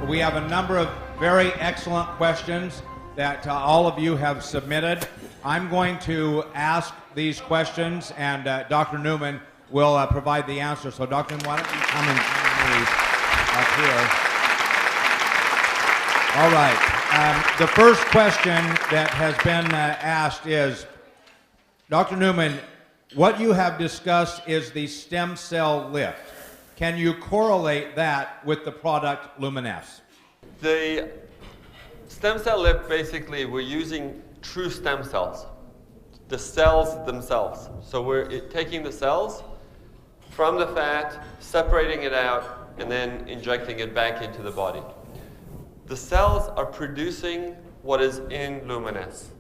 We have a number of very excellent questions that all of you have submitted. I'm going to ask these questions, and Dr. Newman will provide the answer. So, Dr. Newman, why don't you come and join me up here? All right. The first question that has been asked is, Dr. Newman, what you have discussed is the stem cell lift. Can you correlate that with the product Luminesce? The stem cell lift, basically, we're using true stem cells, the cells themselves. So we're taking the cells from the fat, separating it out, and then injecting it back into the body. The cells are producing what is in Luminesce,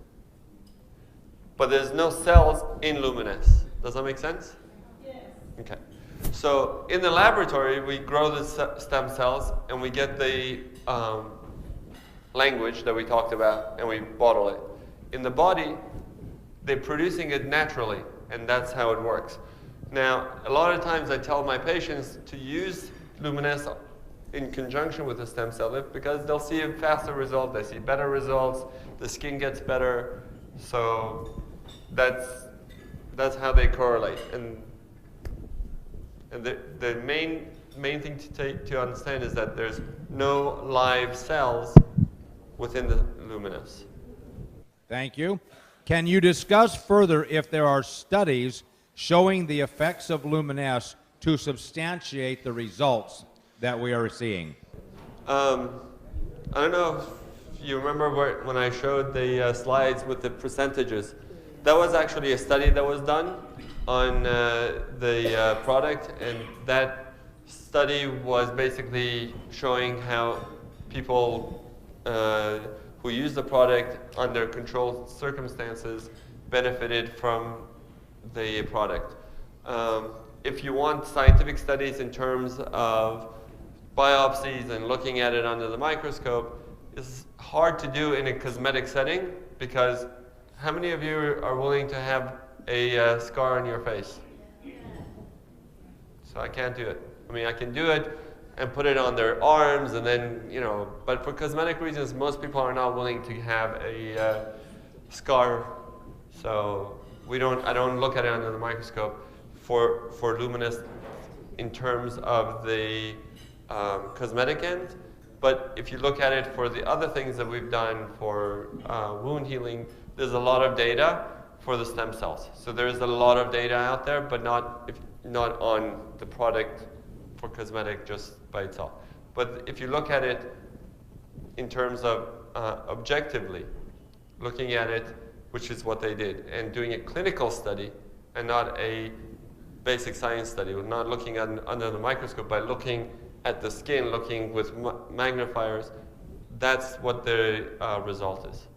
but there's no cells in Luminesce. Does that make sense? Yes. Okay. So in the laboratory, we grow the stem cells, and we get the language that we talked about, and we bottle it. In the body, they're producing it naturally, and that's how it works. Now, a lot of times I tell my patients to use Luminesce in conjunction with the stem cell lift because they'll see a faster result, they see better results, the skin gets better, so that's how they correlate. And the main thing to understand is that there's no live cells within the Luminesce. Thank you. Can you discuss further if there are studies showing the effects of Luminesce to substantiate the results that we are seeing? I don't know if you remember when I showed the slides with the percentages. That was actually a study that was done on the product, and that study was basically showing how people who use the product under controlled circumstances benefited from the product. If you want scientific studies in terms of biopsies and looking at it under the microscope, it's hard to do in a cosmetic setting because how many of you are willing to have a scar on your face? So I can't do it. I mean, I can do it and put it on their arms and then, but for cosmetic reasons, most people are not willing to have a scar. So I don't look at it under the microscope for Luminesce in terms of the cosmetic end. But if you look at it for the other things that we've done for wound healing, there's a lot of data for the stem cells. So there's a lot of data out there, but not on the product for cosmetic just by itself. But if you look at it in terms of objectively, looking at it, which is what they did, and doing a clinical study and not a basic science study, not looking under the microscope, by looking at the skin, looking with magnifiers, that's what the result is.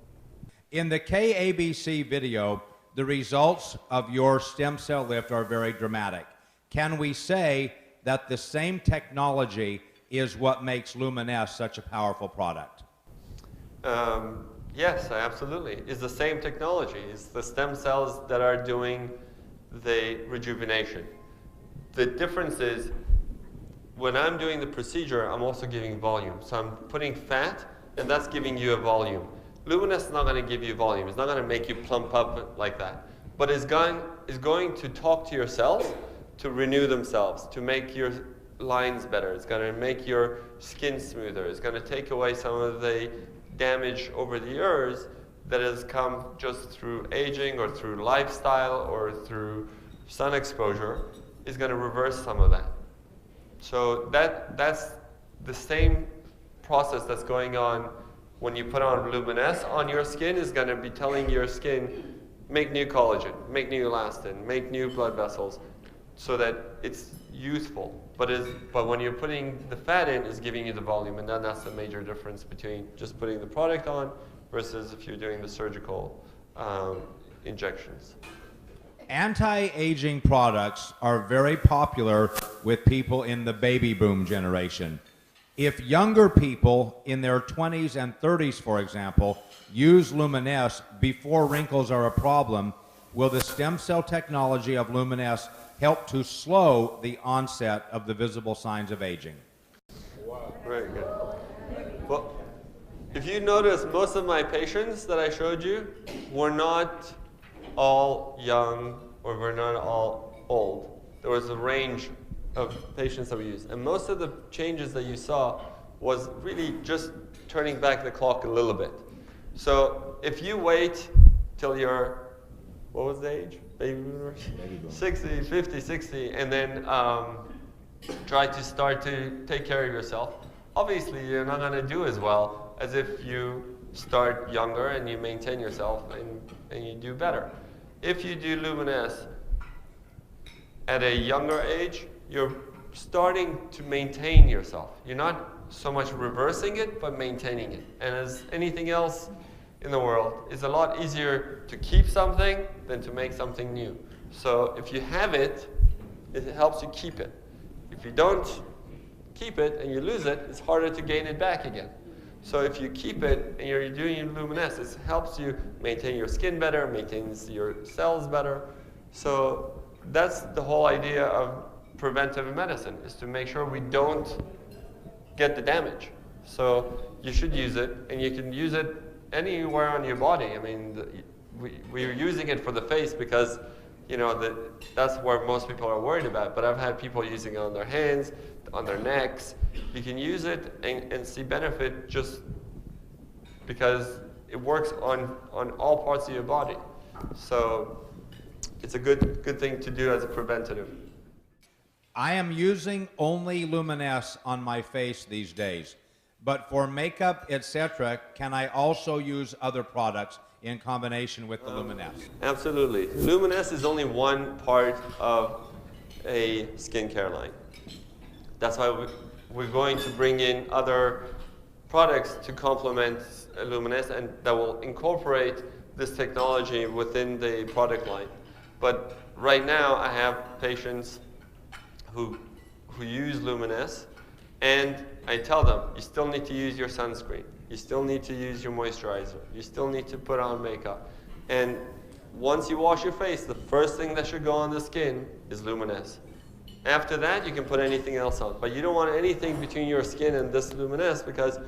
In the KABC video, the results of your stem cell lift are very dramatic. Can we say that the same technology is what makes Luminesce such a powerful product? Yes, absolutely. It's the same technology. It's the stem cells that are doing the rejuvenation. The difference is when I'm doing the procedure, I'm also giving volume. So I'm putting fat, and that's giving you a volume. Luminesce is not going to give you volume. It's not going to make you plump up like that. But it's going to talk to your cells to renew themselves, to make your lines better. It's going to make your skin smoother. It's going to take away some of the damage over the years that has come just through aging or through lifestyle or through sun exposure. Is going to reverse some of that. So that's the same process that's going on when you put on Luminesce on your skin. Is going to be telling your skin, make new collagen, make new elastin, make new blood vessels, so that it's youthful. But when you're putting the fat in, it's giving you the volume, and then that's the major difference between just putting the product on versus if you're doing the surgical injections. Anti-aging products are very popular with people in the baby boom generation. If younger people in their 20s and 30s, for example, use Luminesce before wrinkles are a problem, will the stem cell technology of Luminesce help to slow the onset of the visible signs of aging? Wow. Very good. If you notice, most of my patients that I showed you were not all young or were not all old. There was a range of patients that we used. And most of the changes that you saw was really just turning back the clock a little bit. So if you wait till you're, what was the age? Baby boomer? 60, 50, 60, and then try to start to take care of yourself. Obviously, you're not going to do as well as if you start younger and you maintain yourself and you do better. If you do Luminesce at a younger age, you're starting to maintain yourself. You're not so much reversing it, but maintaining it. And as anything else in the world, it's a lot easier to keep something than to make something new. So if you have it, it helps you keep it. If you don't keep it and you lose it, it's harder to gain it back again. So if you keep it and you're doing Luminesce, it helps you maintain your skin better, maintains your cells better. So that's the whole idea of preventive medicine, is to make sure we don't get the damage. So you should use it, and you can use it anywhere on your body. I mean, we're using it for the face because, you know, that's where most people are worried about. But I've had people using it on their hands, on their necks. You can use it and see benefit just because it works on all parts of your body. So it's a good thing to do as a preventative. I am using only Luminesce on my face these days, but for makeup, etc., can I also use other products in combination with the Luminesce? Absolutely. Luminesce is only one part of a skincare line. That's why we're going to bring in other products to complement Luminesce and that will incorporate this technology within the product line. But right now, I have patients who use Luminesce, and I tell them, you still need to use your sunscreen. You still need to use your moisturizer. You still need to put on makeup. And once you wash your face, the first thing that should go on the skin is Luminesce. After that, you can put anything else on. But you don't want anything between your skin and this Luminesce because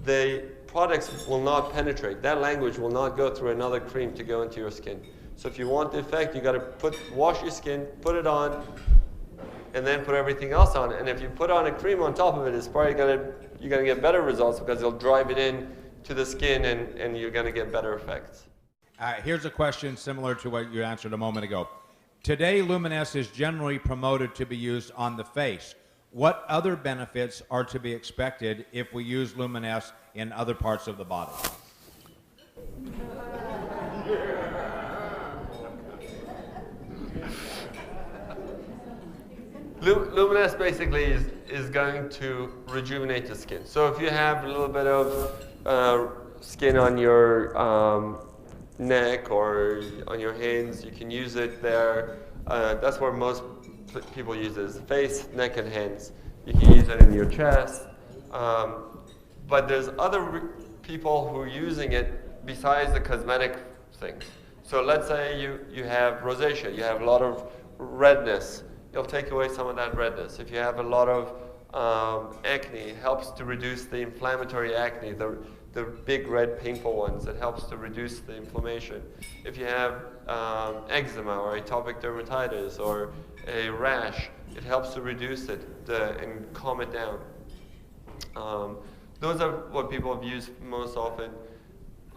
the products will not penetrate. That language will not go through another cream to go into your skin. So if you want the effect, you got to wash your skin, put it on, and then put everything else on. And if you put on a cream on top of it, it's probably you're gonna get better results because it'll drive it in to the skin and you're gonna get better effects. Here's a question similar to what you answered a moment ago. Today, Luminesce is generally promoted to be used on the face. What other benefits are to be expected if we use Luminesce in other parts of the body? Luminesce basically is going to rejuvenate the skin. So if you have a little bit of skin on your neck or on your hands, you can use it there. That's where most people use it, is face, neck, and hands. You can use it in your chest. But there's other people who are using it besides the cosmetic things. So let's say you have rosacea, you have a lot of redness. It'll take away some of that redness. If you have a lot of acne, it helps to reduce the inflammatory acne, the big red painful ones. It helps to reduce the inflammation. If you have eczema or atopic dermatitis or a rash, it helps to reduce it and calm it down. Those are what people have used most often.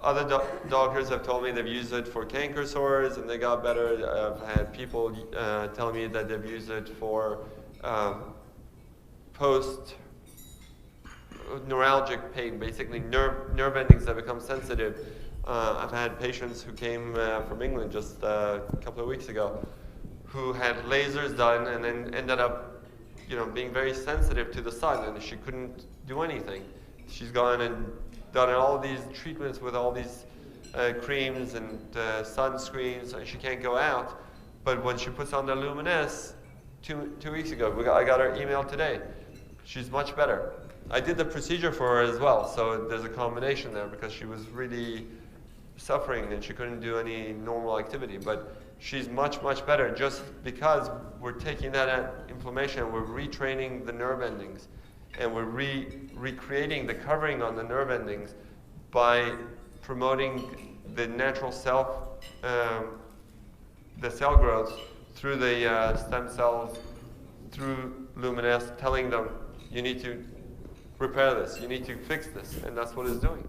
Other doctors have told me they've used it for canker sores and they got better. I've had people tell me that they've used it for post-neuralgic pain, basically nerve endings that become sensitive. I've had patients who came from England just a couple of weeks ago who had lasers done and then ended up, being very sensitive to the sun, and she couldn't do anything. She's gone and done all these treatments with all these creams and sunscreens, and she can't go out. But when she puts on the Luminesce, two weeks ago, I got her email today. She's much better. I did the procedure for her as well, so there's a combination there because she was really suffering and she couldn't do any normal activity. But she's much, much better just because we're taking that inflammation, we're retraining the nerve endings, and we're recreating the covering on the nerve endings by promoting the natural the cell growth through the stem cells, through Luminesce, telling them, you need to repair this, you need to fix this, and that's what it's doing.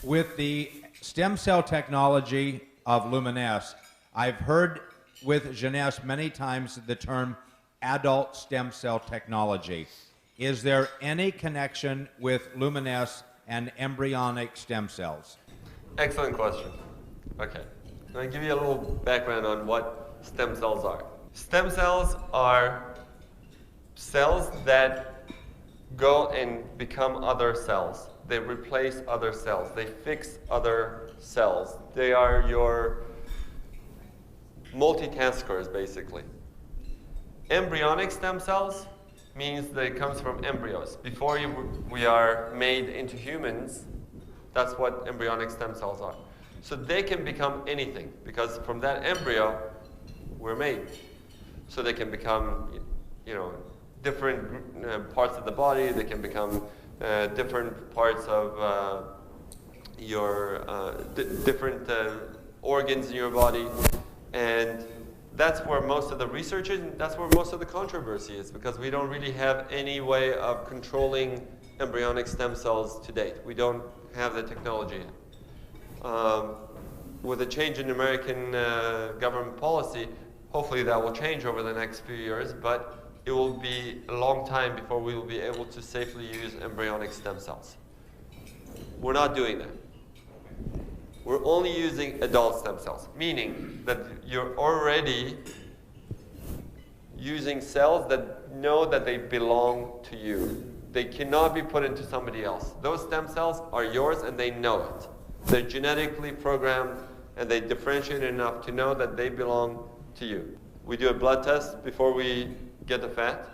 With the stem cell technology of Luminesce, I've heard with Jeunesse many times the term adult stem cell technology. Is there any connection with Luminesce and embryonic stem cells? Excellent question. Okay, let me give you a little background on what stem cells are. Stem cells are cells that go and become other cells. They replace other cells. They fix other cells. They are your multitaskers, basically. Embryonic stem cells means that it comes from embryos. Before we are made into humans, that's what embryonic stem cells are. So they can become anything, because from that embryo, we're made. So they can become, different parts of the body. They can become different parts of different organs in your body. And that's where most of the research is, and that's where most of the controversy is, because we don't really have any way of controlling embryonic stem cells to date. We don't have the technology yet. With a change in American government policy, hopefully that will change over the next few years, but it will be a long time before we will be able to safely use embryonic stem cells. We're not doing that. We're only using adult stem cells, meaning that you're already using cells that know that they belong to you. They cannot be put into somebody else. Those stem cells are yours and they know it. They're genetically programmed and they differentiate enough to know that they belong to you. We do a blood test before we get the fat.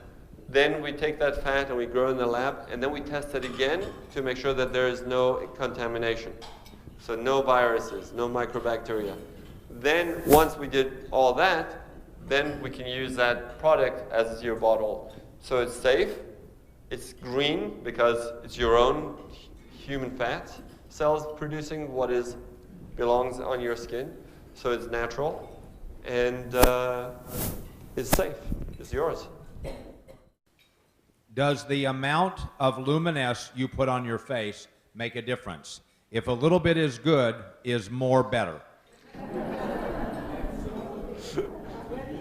Then we take that fat and we grow in the lab, and then we test it again to make sure that there is no contamination. So no viruses, no microbacteria. Then once we did all that, then we can use that product as your bottle. So it's safe, it's green because it's your own human fat cells producing what belongs on your skin. So it's natural, and it's safe, it's yours. Does the amount of Luminesce you put on your face make a difference? If a little bit is good, is more better?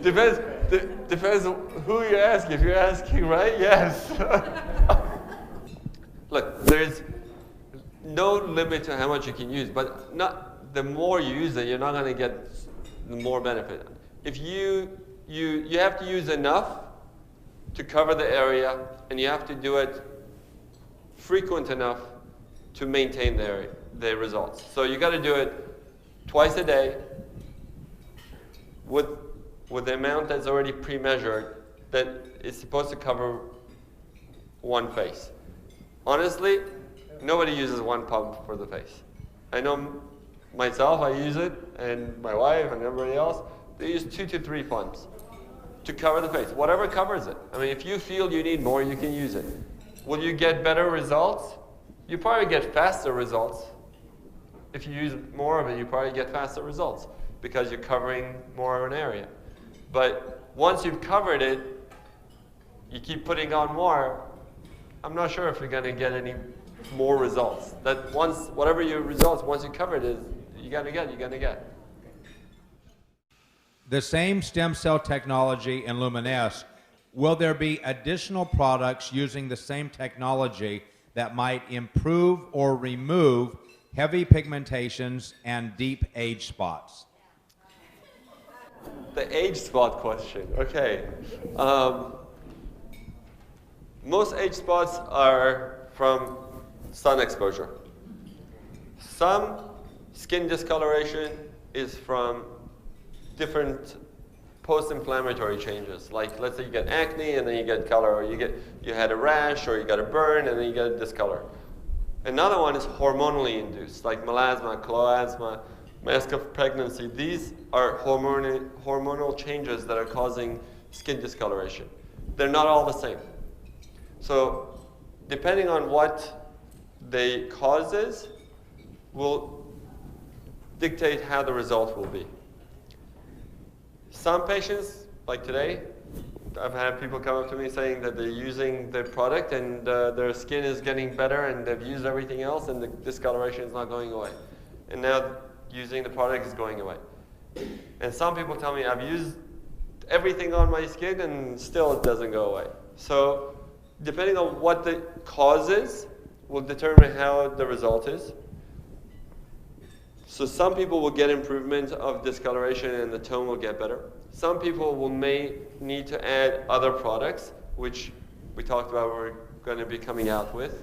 Depends who you ask. If you're asking, right? Yes. Look, there's no limit to how much you can use, but the more you use it, you're not going to get the more benefit. If you have to use enough to cover the area, and you have to do it frequent enough to maintain the results. So you got to do it twice a day with the amount that's already pre-measured that is supposed to cover one face. Honestly, nobody uses one pump for the face. I know myself, I use it, and my wife and everybody else, they use 2 to 3 pumps to cover the face, whatever covers it. I mean, if you feel you need more, you can use it. Will you get better results? You probably get faster results. If you use more of it, you probably get faster results because you're covering more of an area. But once you've covered it, you keep putting on more, I'm not sure if you're going to get any more results. That whatever your results, once you cover it, you're going to get. The same stem cell technology in Luminesce, will there be additional products using the same technology that might improve or remove heavy pigmentations and deep age spots? The age spot question, okay. Most age spots are from sun exposure. Some skin discoloration is from different post-inflammatory changes. Like, let's say you get acne and then you get color, or you had a rash, or you got a burn and then you get a discolor. Another one is hormonally induced, like melasma, chloasma, mask of pregnancy. These are hormonal changes that are causing skin discoloration. They're not all the same. So depending on what the cause is, will dictate how the result will be. Some patients, like today, I've had people come up to me saying that they're using the product and their skin is getting better and they've used everything else and the discoloration is not going away. And now using the product is going away. And some people tell me, I've used everything on my skin and still it doesn't go away. So depending on what the cause is, will determine how the result is. So some people will get improvement of discoloration and the tone will get better. Some people may need to add other products, which we talked about we're going to be coming out with,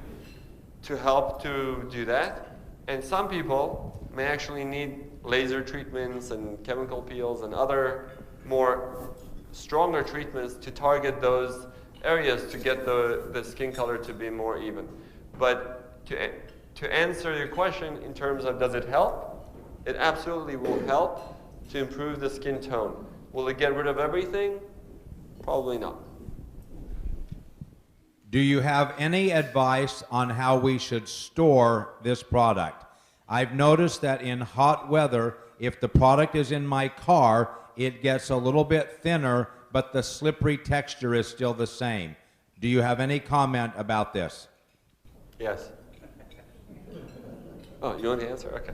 to help to do that. And some people may actually need laser treatments and chemical peels and other more stronger treatments to target those areas to get the skin color to be more even. But to answer your question in terms of does it help, it absolutely will help to improve the skin tone. Will it get rid of everything? Probably not. Do you have any advice on how we should store this product? I've noticed that in hot weather, if the product is in my car, it gets a little bit thinner, but the slippery texture is still the same. Do you have any comment about this? Yes. Oh, you want the answer? Okay.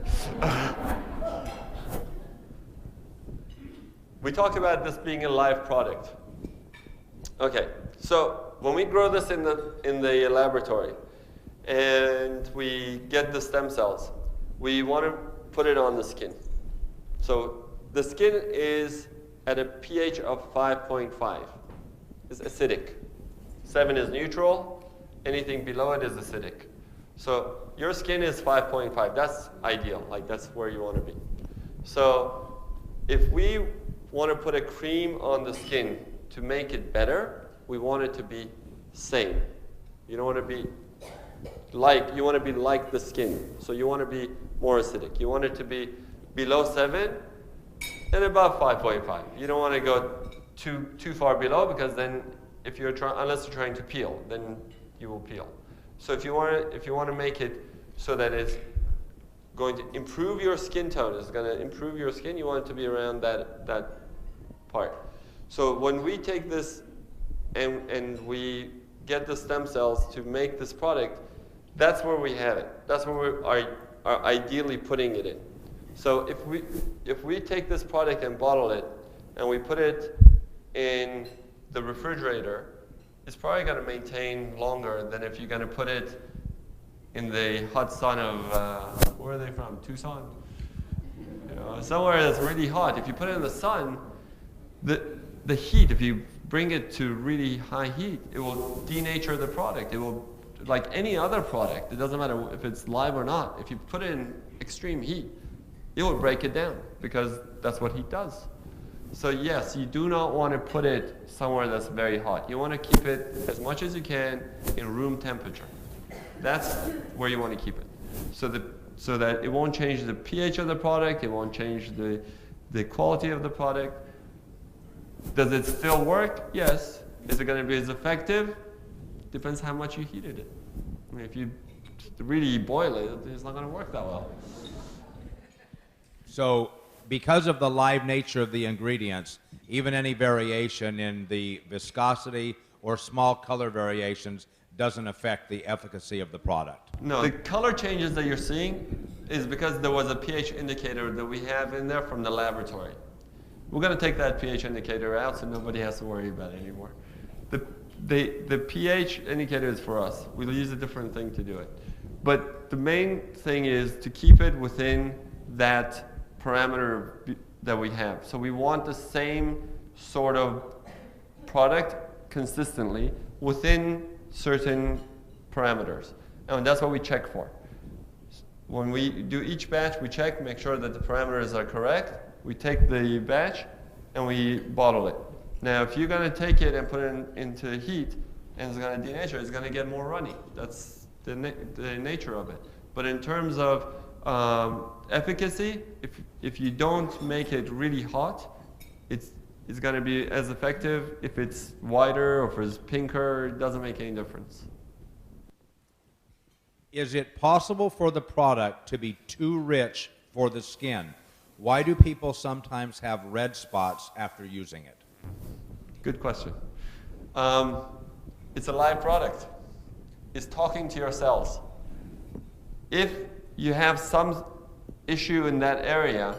We talked about this being a live product. Okay, so when we grow this in the laboratory and we get the stem cells, we want to put it on the skin. So the skin is at a pH of 5.5. It's acidic. 7 is neutral. Anything below it is acidic. So your skin is 5.5. That's ideal. Like that's where you want to be. So if we want to put a cream on the skin to make it better, we want it to be same. You don't want to be like, you want to be like the skin. So you want to be more acidic. You want it to be below 7 and above 5.5. You don't want to go too far below because then if you're unless you're trying to peel, then you will peel. So if you want to make it so that it's going to improve your skin tone, it's going to improve your skin, you want it to be around that part. So when we take this and we get the stem cells to make this product, that's where we have it. That's where we are ideally putting it in. So if we take this product and bottle it and we put it in the refrigerator, it's probably going to maintain longer than if you're going to put it in the hot sun of, where are they from? Tucson? You know, somewhere that's really hot. If you put it in the sun, the heat, if you bring it to really high heat, it will denature the product. It will, like any other product, it doesn't matter if it's live or not, if you put it in extreme heat, it will break it down because that's what heat does. So yes, you do not want to put it somewhere that's very hot. You want to keep it as much as you can in room temperature. That's where you want to keep it. So that it won't change the pH of the product, it won't change the quality of the product. Does it still work? Yes. Is it going to be as effective? Depends how much you heated it. I mean, if you really boil it, it's not going to work that well. So because of the live nature of the ingredients, even any variation in the viscosity or small color variations doesn't affect the efficacy of the product. No, the color changes that you're seeing is because there was a pH indicator that we have in there from the laboratory. We're going to take that pH indicator out so nobody has to worry about it anymore. The pH indicator is for us. We'll use a different thing to do it. But the main thing is to keep it within that parameter that we have. So we want the same sort of product consistently within certain parameters. And that's what we check for. When we do each batch, we check, make sure that the parameters are correct. We take the batch and we bottle it. Now, if you're going to take it and put it into heat and it's going to denature, it's going to get more runny. That's the nature of it. But in terms of efficacy, if you don't make it really hot, it's going to be as effective if it's whiter or if it's pinker. It doesn't make any difference. Is it possible for the product to be too rich for the skin? Why do people sometimes have red spots after using it? Good question. It's a live product. It's talking to your cells. If you have some issue in that area,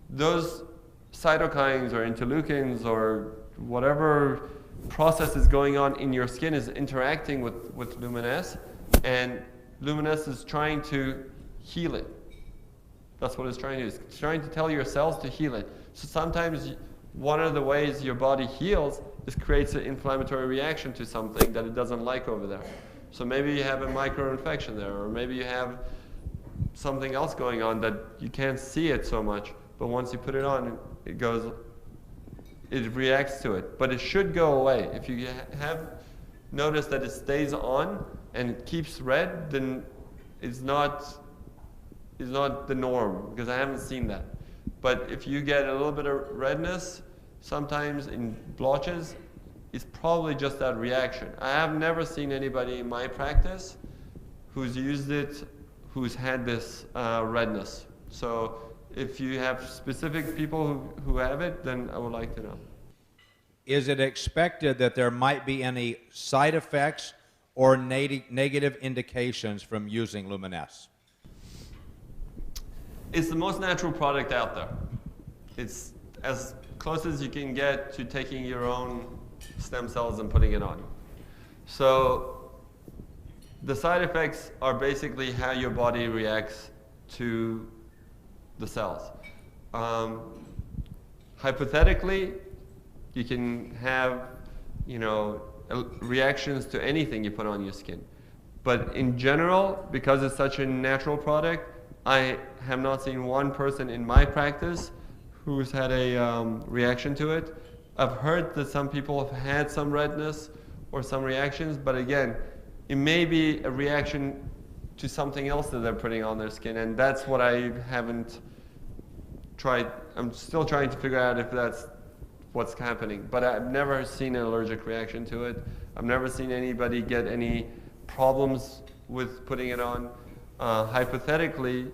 those cytokines or interleukins or whatever process is going on in your skin is interacting with Luminesce, and Luminesce is trying to heal it. That's what it's trying to do. It's trying to tell your cells to heal it. So sometimes one of the ways your body heals is creates an inflammatory reaction to something that it doesn't like over there. So maybe you have a micro-infection there, or maybe you have something else going on that you can't see it so much, but once you put it on, it reacts to it. But it should go away. If you have noticed that it stays on and it keeps red, then it's not the norm, because I haven't seen that. But if you get a little bit of redness, sometimes in blotches, it's probably just that reaction. I have never seen anybody in my practice who's used it who's had this redness. So if you have specific people who have it, then I would like to know. Is it expected that there might be any side effects or negative indications from using Luminesce? It's the most natural product out there. It's as close as you can get to taking your own stem cells and putting it on. So the side effects are basically how your body reacts to the cells. Hypothetically, you can have, reactions to anything you put on your skin. But in general, because it's such a natural product, I have not seen one person in my practice who's had a reaction to it. I've heard that some people have had some redness or some reactions, but again, it may be a reaction to something else that they're putting on their skin, and that's what I haven't tried. I'm still trying to figure out if that's what's happening, but I've never seen an allergic reaction to it. I've never seen anybody get any problems with putting it on. Hypothetically,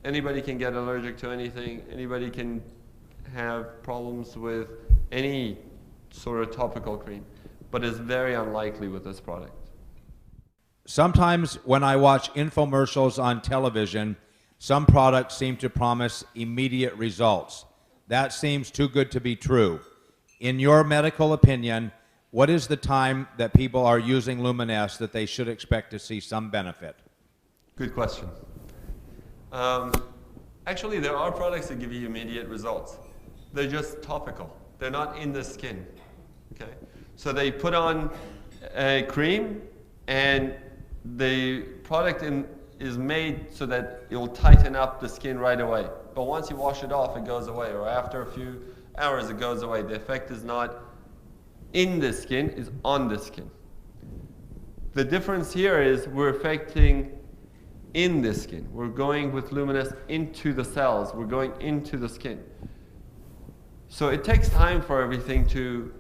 anybody can get allergic to anything. Anybody can have problems with any sort of topical cream, but it's very unlikely with this product. Sometimes when I watch infomercials on television, some products seem to promise immediate results. That seems too good to be true. In your medical opinion, what is the time that people are using Luminesce that they should expect to see some benefit? Good question. Actually, there are products that give you immediate results. They're just topical. They're not in the skin. Okay? So they put on a cream, and the product is made so that it will tighten up the skin right away. But once you wash it off, it goes away, or after a few hours, it goes away. The effect is not in the skin, it's on the skin. The difference here is we're affecting in the skin. We're going with Luminesce into the cells. We're going into the skin. So it takes time for everything to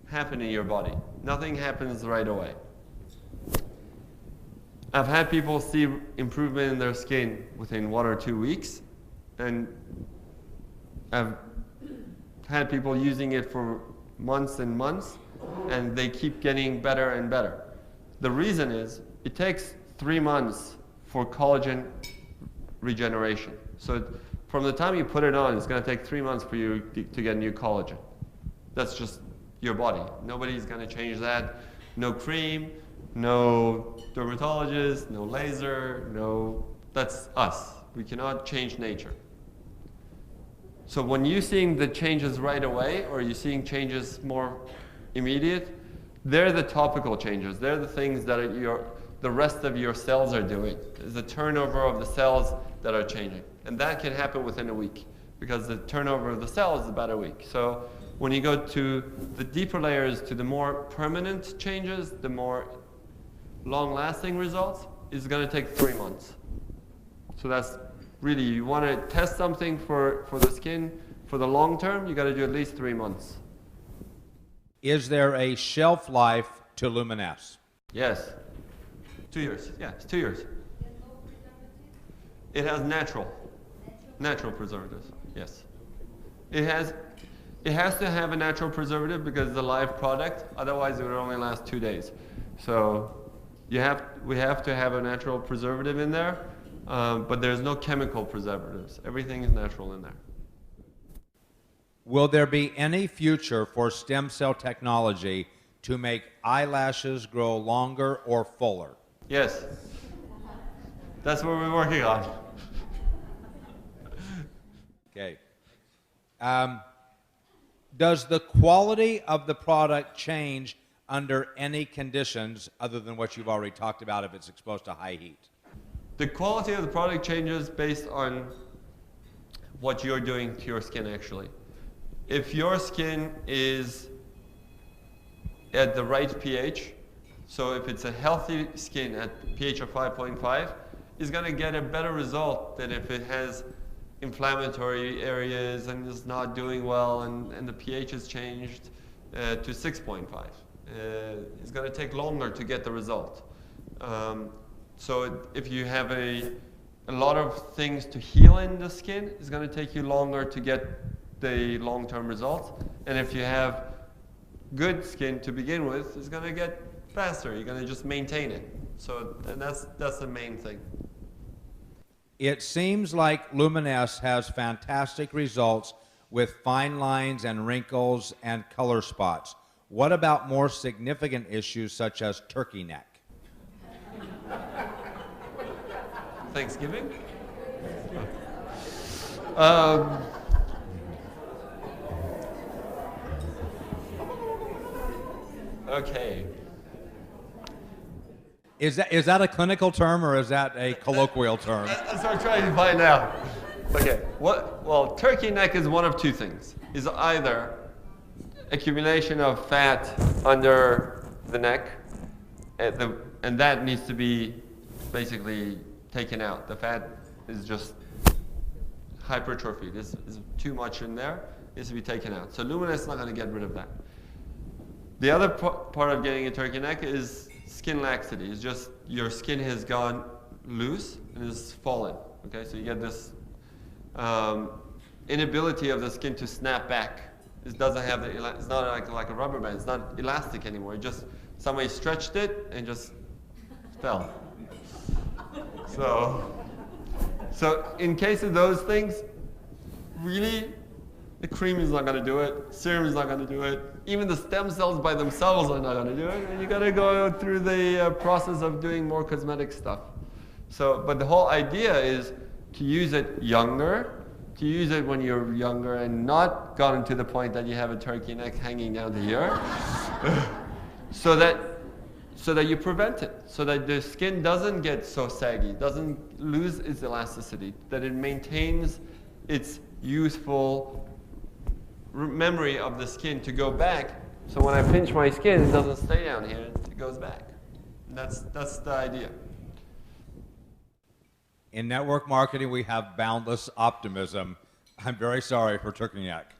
happen in your body. Nothing happens right away. I've had people see improvement in their skin within 1 or 2 weeks, and I've had people using it for months and months, and they keep getting better and better. The reason is it takes 3 months for collagen regeneration. So from the time you put it on, it's going to take 3 months for you to get new collagen. That's just your body. Nobody's going to change that. No cream, no dermatologist, no laser, that's us. We cannot change nature. So when you're seeing the changes right away, or you're seeing changes more immediate, they're the topical changes. They're the things that the rest of your cells are doing. It's the turnover of the cells that are changing. And that can happen within a week, because the turnover of the cells is about a week. So when you go to the deeper layers, to the more permanent changes, the more long-lasting results, is going to take 3 months. So that's really, you want to test something for the skin for the long term, you got to do at least 3 months. Is there a shelf life to Luminesce? Yes. 2 years. Yeah, it's 2 years. It has natural preservatives. Yes. It has to have a natural preservative because it's a live product. Otherwise, it would only last 2 days. So we have to have a natural preservative in there, but there's no chemical preservatives. Everything is natural in there. Will there be any future for stem cell technology to make eyelashes grow longer or fuller? Yes. That's what we're working on. Okay. Does the quality of the product change under any conditions other than what you've already talked about if it's exposed to high heat? The quality of the product changes based on what you're doing to your skin, actually. If your skin is at the right pH, so if it's a healthy skin at pH of 5.5, it's going to get a better result than if it has inflammatory areas and is not doing well and the pH is changed to 6.5. It's going to take longer to get the result. So if you have a lot of things to heal in the skin, it's going to take you longer to get the long-term results. And if you have good skin to begin with, it's going to get faster. You're going to just maintain it. So and that's the main thing. It seems like Luminesce has fantastic results with fine lines and wrinkles and color spots. What about more significant issues such as turkey neck? Thanksgiving? Okay. Is that a clinical term or is that a colloquial term? That's what I'm trying to find out. Okay. Well, turkey neck is one of two things. Is either accumulation of fat under the neck, and that needs to be basically taken out. The fat is just hypertrophy. This is too much in there. It needs to be taken out. So Luminesce is not going to get rid of that. The other part of getting a turkey neck is skin laxity. It's just your skin has gone loose and is fallen. Okay, so you get this inability of the skin to snap back. It doesn't have it's not like a rubber band. It's not elastic anymore. It just somebody stretched it and just fell. So in case of those things, really, the cream is not going to do it. Serum is not going to do it. Even the stem cells by themselves are not going to do it. And you got to go through the process of doing more cosmetic stuff. So, but the whole idea is to use it younger, to use it when you're younger and not gotten to the point that you have a turkey neck hanging down to here, so that you prevent it, so that the skin doesn't get so saggy, doesn't lose its elasticity, that it maintains its youthful memory of the skin to go back. So when I pinch my skin, it doesn't stay down here, it goes back. And that's the idea. In network marketing, we have boundless optimism. I'm very sorry for turkey neck.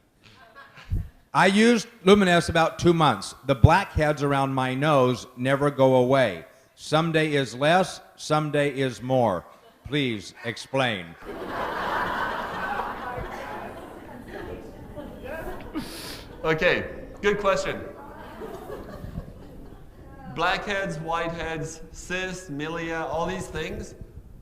I used Luminesce about 2 months. The blackheads around my nose never go away. Some day is less, some day is more. Please explain. Okay, good question. Blackheads, whiteheads, cysts, milia, all these things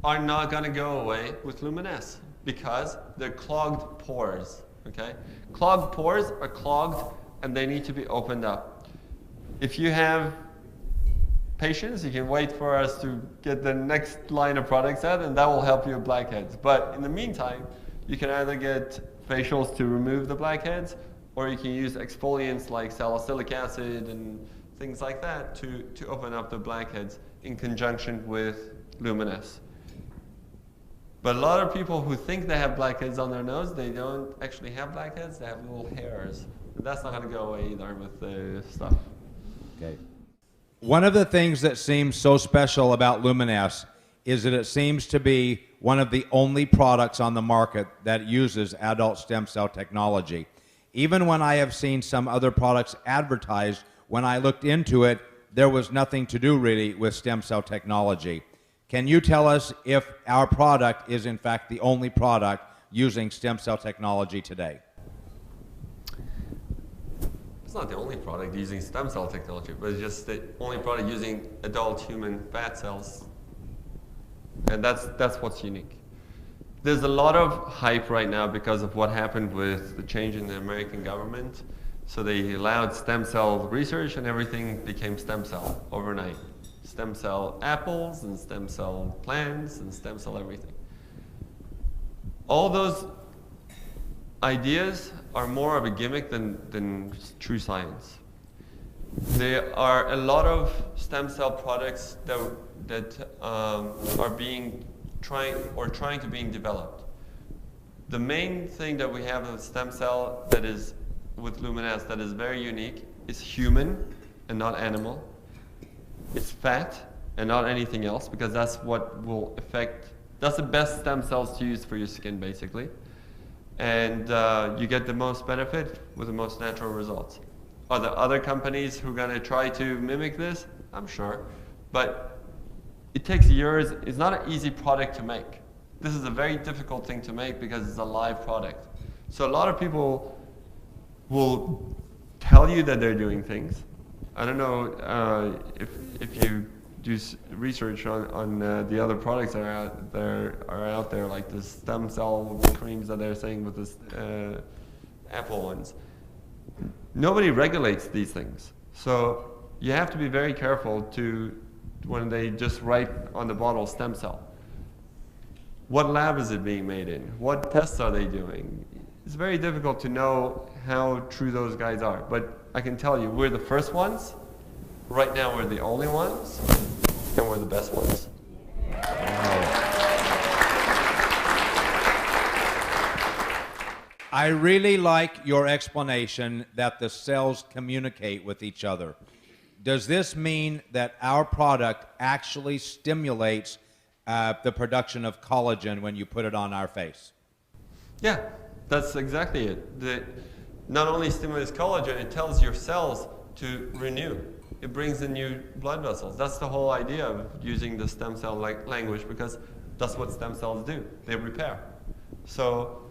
are not going to go away with Luminesce because they're clogged pores. Okay? Clogged pores are clogged and they need to be opened up. If you have patience, you can wait for us to get the next line of products out and that will help you with blackheads. But in the meantime, you can either get facials to remove the blackheads or you can use exfoliants like salicylic acid and things like that to open up the blackheads in conjunction with Luminesce. But a lot of people who think they have blackheads on their nose, they don't actually have blackheads, they have little hairs. And that's not going to go away either with the stuff. Okay. One of the things that seems so special about Luminesce is that it seems to be one of the only products on the market that uses adult stem cell technology. Even when I have seen some other products advertised, when I looked into it, there was nothing to do really with stem cell technology. Can you tell us if our product is in fact the only product using stem cell technology today? It's not the only product using stem cell technology, but it's just the only product using adult human fat cells. And that's what's unique. There's a lot of hype right now because of what happened with the change in the American government. So they allowed stem cell research and everything became stem cell overnight. Stem cell apples and stem cell plants and stem cell everything. All those ideas are more of a gimmick than true science. There are a lot of stem cell products that are trying to being developed. The main thing that we have with stem cell that is with Luminesce that is very unique is human and not animal. It's fat and not anything else because that's what will affect, that's the best stem cells to use for your skin basically. And you get the most benefit with the most natural results. Are there other companies who are going to try to mimic this? I'm sure. But it takes years. It's not an easy product to make. This is a very difficult thing to make because it's a live product. So a lot of people will tell you that they're doing things. I don't know if you do research on the other products that are out there, like the stem cell creams that they're saying with this apple ones. Nobody regulates these things. So you have to be very careful when they just write on the bottle stem cell. What lab is it being made in? What tests are they doing? It's very difficult to know how true those guys are. But I can tell you, we're the first ones. Right now, we're the only ones. And we're the best ones. I really like your explanation that the cells communicate with each other. Does this mean that our product actually stimulates the production of collagen when you put it on our face? Yeah, that's exactly it. Not only stimulates collagen, it tells your cells to renew. It brings in new blood vessels. That's the whole idea of using the stem cell language because that's what stem cells do. They repair. So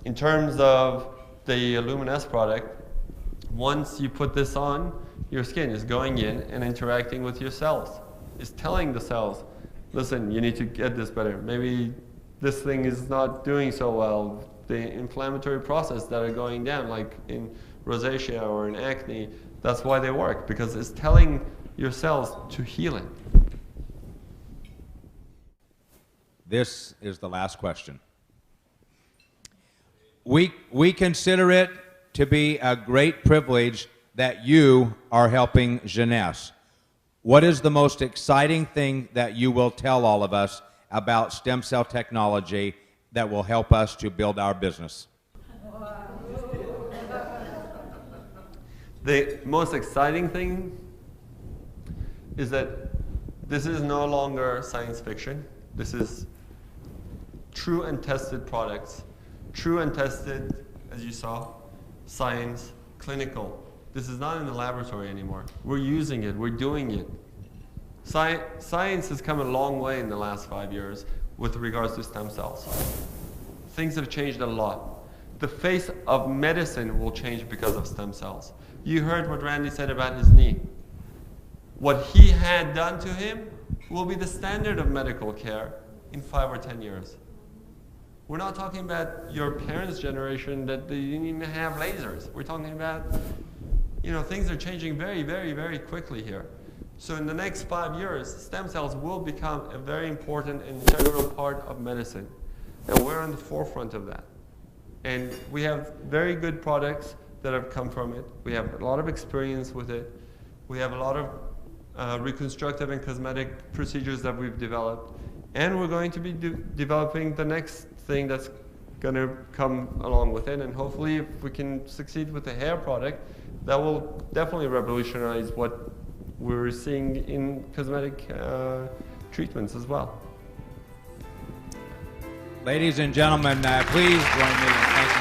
in terms of the Luminesce product, once you put this on, your skin is going in and interacting with your cells. It's telling the cells, listen, you need to get this better. Maybe this thing is not doing so well. The inflammatory process that are going down, like in rosacea or in acne, that's why they work, because it's telling your cells to heal it. This is the last question. We consider it to be a great privilege that you are helping jeunesse. What is the most exciting thing that you will tell all of us about stem cell technology that will help us to build our business? The most exciting thing is that this is no longer science fiction. This is true and tested products. True and tested, as you saw, science, clinical. This is not in the laboratory anymore. We're using it. We're doing it. Science has come a long way in the last 5 years with regards to stem cells. Things have changed a lot. The face of medicine will change because of stem cells. You heard what Randy said about his knee. What he had done to him will be the standard of medical care in 5 or 10 years. We're not talking about your parents' generation that they didn't even have lasers. We're talking about, things are changing very, very, very quickly here. So in the next 5 years, stem cells will become a very important and integral part of medicine. And we're on the forefront of that. And we have very good products that have come from it. We have a lot of experience with it. We have a lot of reconstructive and cosmetic procedures that we've developed. And we're going to be developing the next thing that's going to come along with it. And hopefully, if we can succeed with the hair product, that will definitely revolutionize what we're seeing in cosmetic treatments as well. Ladies and gentlemen, please join me in thanking